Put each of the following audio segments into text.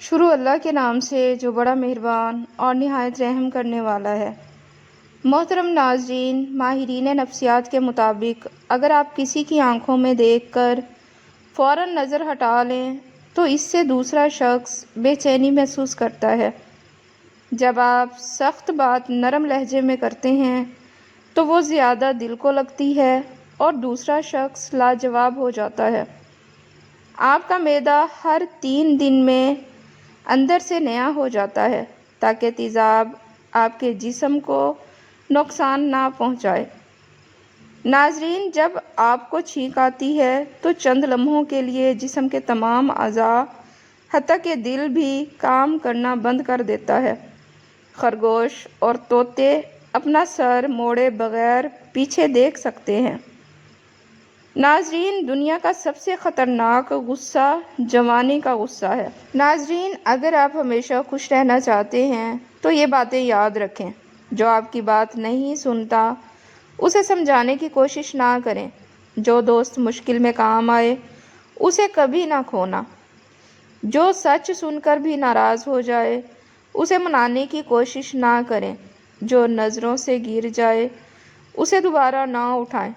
شروع اللہ کے نام سے جو بڑا مہربان اور نہایت رحم کرنے والا ہے۔ محترم ناظرین، ماہرین نفسیات کے مطابق اگر آپ کسی کی آنکھوں میں دیکھ کر فوراً نظر ہٹا لیں تو اس سے دوسرا شخص بے چینی محسوس کرتا ہے۔ جب آپ سخت بات نرم لہجے میں کرتے ہیں تو وہ زیادہ دل کو لگتی ہے اور دوسرا شخص لاجواب ہو جاتا ہے۔ آپ کا معدہ ہر 3 دن میں اندر سے نیا ہو جاتا ہے تاکہ تیزاب آپ کے جسم کو نقصان نہ پہنچائے۔ ناظرین، جب آپ کو چھینک آتی ہے تو چند لمحوں کے لیے جسم کے تمام اعضاء حتیٰ کہ دل بھی کام کرنا بند کر دیتا ہے۔ خرگوش اور طوطے اپنا سر موڑے بغیر پیچھے دیکھ سکتے ہیں۔ ناظرین، دنیا کا سب سے خطرناک غصہ جوانی کا غصہ ہے۔ ناظرین، اگر آپ ہمیشہ خوش رہنا چاہتے ہیں تو یہ باتیں یاد رکھیں۔ جو آپ کی بات نہیں سنتا اسے سمجھانے کی کوشش نہ کریں۔ جو دوست مشکل میں کام آئے اسے کبھی نہ کھونا۔ جو سچ سن کر بھی ناراض ہو جائے اسے منانے کی کوشش نہ کریں۔ جو نظروں سے گر جائے اسے دوبارہ نہ اٹھائیں۔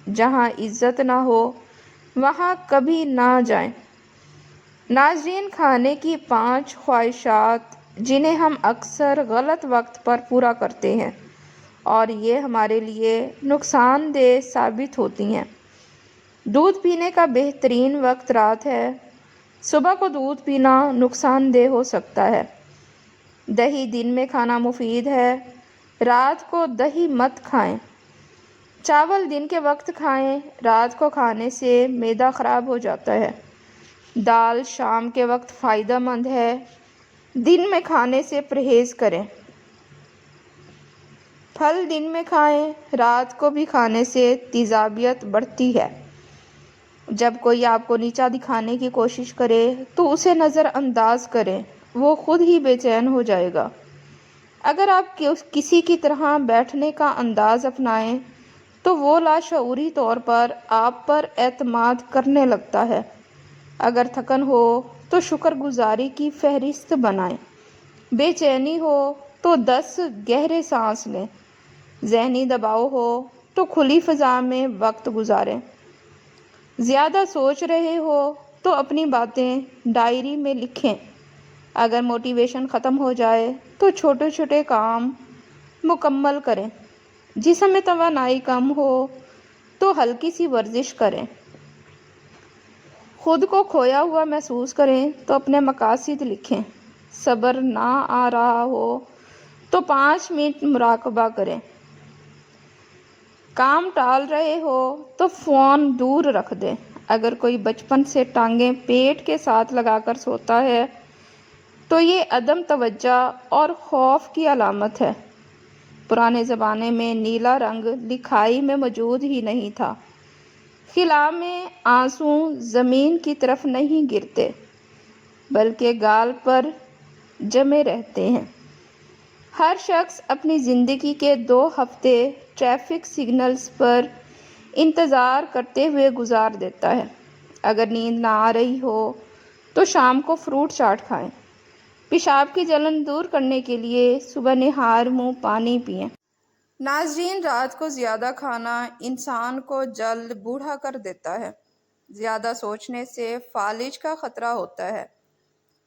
جہاں عزت نہ ہو وہاں کبھی نہ جائیں۔ ناظرین، کھانے کی 5 خواہشات جنہیں ہم اکثر غلط وقت پر پورا کرتے ہیں اور یہ ہمارے لیے نقصان دہ ثابت ہوتی ہیں۔ دودھ پینے کا بہترین وقت رات ہے۔ صبح کو دودھ پینا نقصان دہ ہو سکتا ہے۔ دہی دن میں کھانا مفید ہے، رات کو دہی مت کھائیں۔ چاول دن کے وقت کھائیں، رات کو کھانے سے معدہ خراب ہو جاتا ہے۔ دال شام کے وقت فائدہ مند ہے، دن میں کھانے سے پرہیز کریں۔ پھل دن میں کھائیں، رات کو بھی کھانے سے تیزابیت بڑھتی ہے۔ جب کوئی آپ کو نیچا دکھانے کی کوشش کرے تو اسے نظر انداز کریں، وہ خود ہی بے چین ہو جائے گا۔ اگر آپ کسی کی طرح بیٹھنے کا انداز اپنائیں تو وہ لاشعوری طور پر آپ پر اعتماد کرنے لگتا ہے۔ اگر تھکن ہو تو شکر گزاری کی فہرست بنائیں۔ بے چینی ہو تو 10 گہرے سانس لیں۔ ذہنی دباؤ ہو تو کھلی فضا میں وقت گزاریں۔ زیادہ سوچ رہے ہو تو اپنی باتیں ڈائری میں لکھیں۔ اگر موٹیویشن ختم ہو جائے تو چھوٹے چھوٹے کام مکمل کریں۔ جسم میں توانائی کم ہو تو ہلکی سی ورزش کریں۔ خود کو کھویا ہوا محسوس کریں تو اپنے مقاصد لکھیں۔ صبر نہ آ رہا ہو تو 5 منٹ مراقبہ کریں۔ کام ٹال رہے ہو تو فون دور رکھ دیں۔ اگر کوئی بچپن سے ٹانگیں پیٹ کے ساتھ لگا کر سوتا ہے تو یہ عدم توجہ اور خوف کی علامت ہے۔ پرانے زمانے میں نیلا رنگ لکھائی میں موجود ہی نہیں تھا۔ خلا میں آنسو زمین کی طرف نہیں گرتے بلکہ گال پر جمے رہتے ہیں۔ ہر شخص اپنی زندگی کے 2 ہفتے ٹریفک سگنلز پر انتظار کرتے ہوئے گزار دیتا ہے۔ اگر نیند نہ آ رہی ہو تو شام کو فروٹ چاٹ کھائیں۔ پیشاب کی جلن دور کرنے کے لیے صبح نہار منہ پانی پئیں۔ ناظرین، رات کو زیادہ کھانا انسان کو جلد بوڑھا کر دیتا ہے۔ زیادہ سوچنے سے فالج کا خطرہ ہوتا ہے۔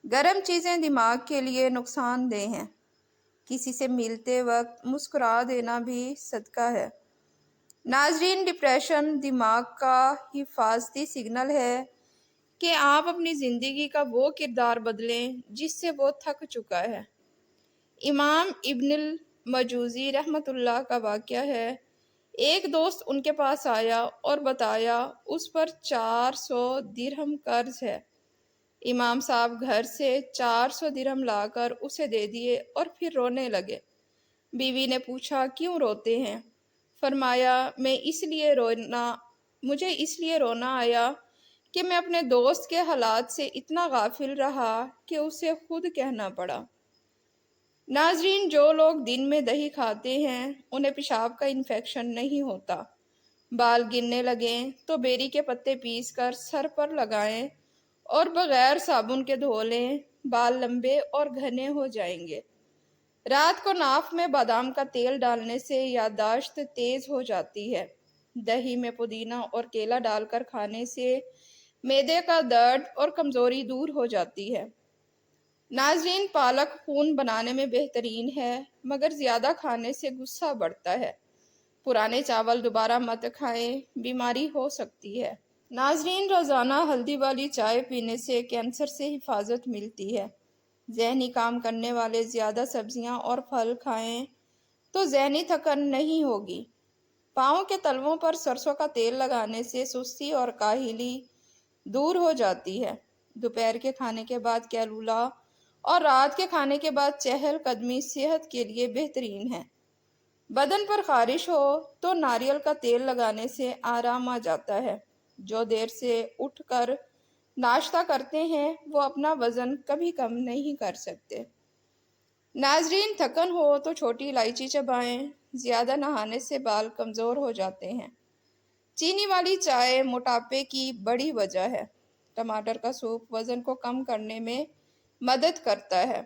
گرم چیزیں دماغ کے لیے نقصان دہ ہیں۔ کسی سے ملتے وقت مسکرا دینا بھی صدقہ ہے۔ ناظرین، ڈپریشن دماغ کا حفاظتی سگنل ہے کہ آپ اپنی زندگی کا وہ کردار بدلیں جس سے وہ تھک چکا ہے۔ امام ابن المجوزی رحمۃ اللہ کا واقعہ ہے۔ ایک دوست ان کے پاس آیا اور بتایا اس پر 400 درہم قرض ہے۔ امام صاحب گھر سے 400 درہم لا کر اسے دے دیے اور پھر رونے لگے۔ بیوی نے پوچھا، کیوں روتے ہیں؟ فرمایا، مجھے اس لیے رونا آیا کہ میں اپنے دوست کے حالات سے اتنا غافل رہا کہ اسے خود کہنا پڑا۔ ناظرین، جو لوگ دن میں دہی کھاتے ہیں انہیں پیشاب کا انفیکشن نہیں ہوتا۔ بال گرنے لگیں تو بیری کے پتے پیس کر سر پر لگائیں اور بغیر صابن کے دھو لیں بال لمبے اور گھنے ہو جائیں گے۔ رات کو ناف میں بادام کا تیل ڈالنے سے یادداشت تیز ہو جاتی ہے۔ دہی میں پودینہ اور کیلا ڈال کر کھانے سے معدے کا درد اور کمزوری دور ہو جاتی ہے۔ ناظرین، پالک خون بنانے میں بہترین ہے، مگر زیادہ کھانے سے غصہ بڑھتا ہے۔ پرانے چاول دوبارہ مت کھائیں، بیماری ہو سکتی ہے۔ ناظرین، روزانہ ہلدی والی چائے پینے سے کینسر سے حفاظت ملتی ہے۔ ذہنی کام کرنے والے زیادہ سبزیاں اور پھل کھائیں تو ذہنی تھکن نہیں ہوگی۔ پاؤں کے تلووں پر سرسوں کا تیل لگانے سے سستی اور کاہلی دور ہو جاتی ہے۔ دوپہر کے کھانے کے بعد کیلولا اور رات کے کھانے کے بعد چہل قدمی صحت کے لیے بہترین ہے۔ بدن پر خارش ہو تو ناریل کا تیل لگانے سے آرام آ جاتا ہے۔ جو دیر سے اٹھ کر ناشتہ کرتے ہیں وہ اپنا وزن کبھی کم نہیں کر سکتے۔ ناظرین، تھکن ہو تو چھوٹی الائچی چبائیں، زیادہ نہانے سے بال کمزور ہو جاتے ہیں۔ چینی والی چائے موٹاپے کی بڑی وجہ ہے۔ ٹماٹر کا سوپ وزن کو کم کرنے میں مدد کرتا ہے۔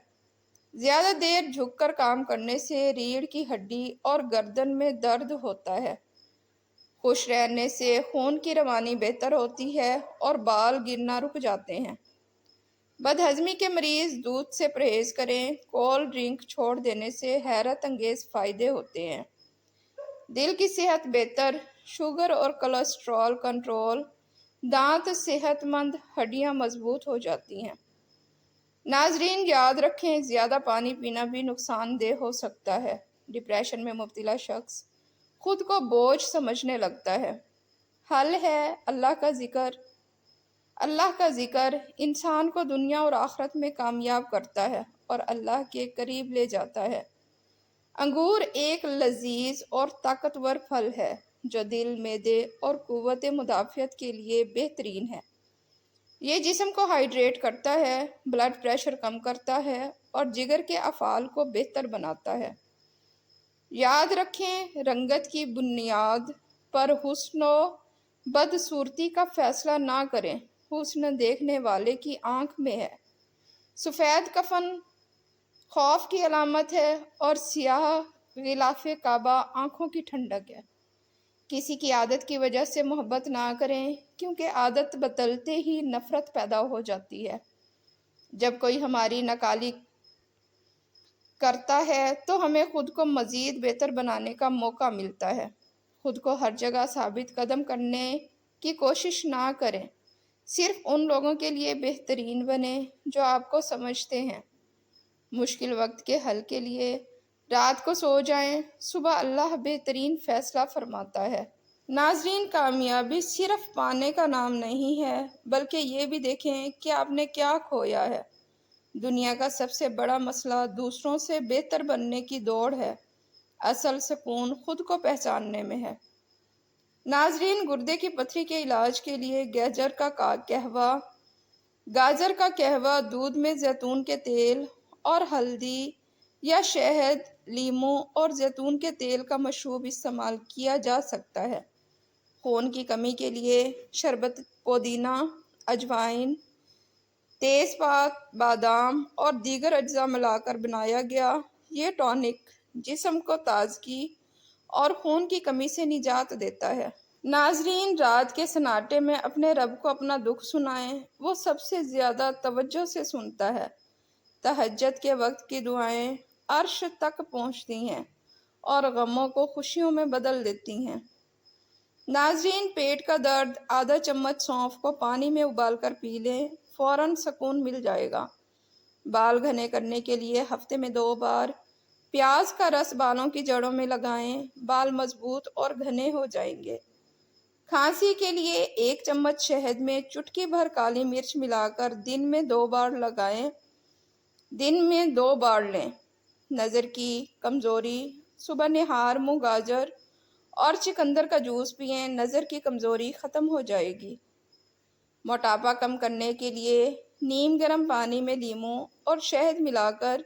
زیادہ دیر جھک کر کام کرنے سے ریڑھ کی ہڈی اور گردن میں درد ہوتا ہے۔ خوش رہنے سے خون کی روانی بہتر ہوتی ہے اور بال گرنا رک جاتے ہیں۔ بدہضمی کے مریض دودھ سے پرہیز کریں۔ کولڈ ڈرنک چھوڑ دینے سے حیرت انگیز فائدے ہوتے ہیں۔ دل کی صحت بہتر، شوگر اور کولیسٹرول کنٹرول، دانت صحت مند، ہڈیاں مضبوط ہو جاتی ہیں۔ ناظرین، یاد رکھیں، زیادہ پانی پینا بھی نقصان دہ ہو سکتا ہے۔ ڈپریشن میں مبتلا شخص خود کو بوجھ سمجھنے لگتا ہے۔ حل ہے اللہ کا ذکر۔ اللہ کا ذکر انسان کو دنیا اور آخرت میں کامیاب کرتا ہے اور اللہ کے قریب لے جاتا ہے۔ انگور ایک لذیذ اور طاقتور پھل ہے جو دل، معدے اور قوت مدافعت کے لیے بہترین ہے۔ یہ جسم کو ہائیڈریٹ کرتا ہے، بلڈ پریشر کم کرتا ہے اور جگر کے افعال کو بہتر بناتا ہے۔ یاد رکھیں، رنگت کی بنیاد پر حسن و بدصورتی کا فیصلہ نہ کریں۔ حسن دیکھنے والے کی آنکھ میں ہے۔ سفید کفن خوف کی علامت ہے اور سیاہ غلاف کعبہ آنکھوں کی ٹھنڈک ہے۔ کسی کی عادت کی وجہ سے محبت نہ کریں، کیونکہ عادت بدلتے ہی نفرت پیدا ہو جاتی ہے۔ جب کوئی ہماری نکالی کرتا ہے تو ہمیں خود کو مزید بہتر بنانے کا موقع ملتا ہے۔ خود کو ہر جگہ ثابت قدم کرنے کی کوشش نہ کریں۔ صرف ان لوگوں کے لیے بہترین بنیں جو آپ کو سمجھتے ہیں۔ مشکل وقت کے حل کے لیے رات کو سو جائیں، صبح اللہ بہترین فیصلہ فرماتا ہے۔ ناظرین، کامیابی صرف پانے کا نام نہیں ہے، بلکہ یہ بھی دیکھیں کہ آپ نے کیا کھویا ہے۔ دنیا کا سب سے بڑا مسئلہ دوسروں سے بہتر بننے کی دوڑ ہے۔ اصل سکون خود کو پہچاننے میں ہے۔ ناظرین، گردے کی پتھری کے علاج کے لیے گاجر کا قہوہ دودھ میں زیتون کے تیل اور ہلدی یا شہد، لیموں اور زیتون کے تیل کا مشروب استعمال کیا جا سکتا ہے۔ خون کی کمی کے لیے شربت پودینہ، اجوائن، تیز پات، بادام اور دیگر اجزاء ملا کر بنایا گیا یہ ٹونک جسم کو تازگی اور خون کی کمی سے نجات دیتا ہے۔ ناظرین، رات کے سناٹے میں اپنے رب کو اپنا دکھ سنائیں، وہ سب سے زیادہ توجہ سے سنتا ہے۔ تہجد کے وقت کی دعائیں عرش تک پہنچتی ہیں اور غموں کو خوشیوں میں بدل دیتی ہیں۔ ناظرین، پیٹ کا درد، آدھا چمچ سونف کو پانی میں ابال کر پی لیں، فوراً سکون مل جائے گا۔ بال گھنے کرنے کے لیے ہفتے میں 2 بار پیاز کا رس بالوں کی جڑوں میں لگائیں، بال مضبوط اور گھنے ہو جائیں گے۔ کھانسی کے لیے 1 چمچ شہد میں چٹکی بھر کالی مرچ ملا کر دن میں 2 بار لگائیں، دن میں 2 بار لیں۔ نظر کی کمزوری، صبح نہار منہ گاجر اور چقندر کا جوس پئیں، نظر کی کمزوری ختم ہو جائے گی۔ موٹاپا کم کرنے کے لیے نیم گرم پانی میں لیموں اور شہد ملا کر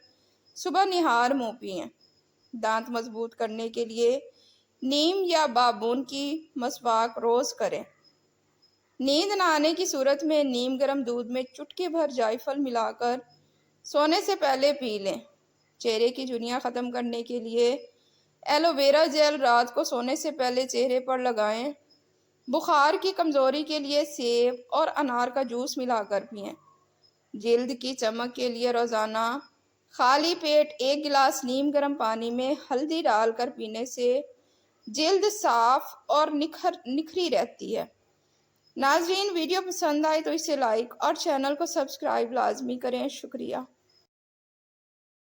صبح نہار منہ پئیں۔ دانت مضبوط کرنے کے لیے نیم یا بابون کی مسواک روز کریں۔ نیند نہ آنے کی صورت میں نیم گرم دودھ میں چٹکی بھر جائفل ملا کر سونے سے پہلے پی لیں۔ چہرے کی جھریاں ختم کرنے کے لیے ایلو ویرا جیل رات کو سونے سے پہلے چہرے پر لگائیں۔ بخار کی کمزوری کے لیے سیب اور انار کا جوس ملا کر پئیں۔ جلد کی چمک کے لیے روزانہ خالی پیٹ 1 گلاس نیم گرم پانی میں ہلدی ڈال کر پینے سے جلد صاف اور نکھری رہتی ہے۔ ناظرین، ویڈیو پسند آئے تو اسے لائک اور چینل کو سبسکرائب لازمی کریں۔ شکریہ۔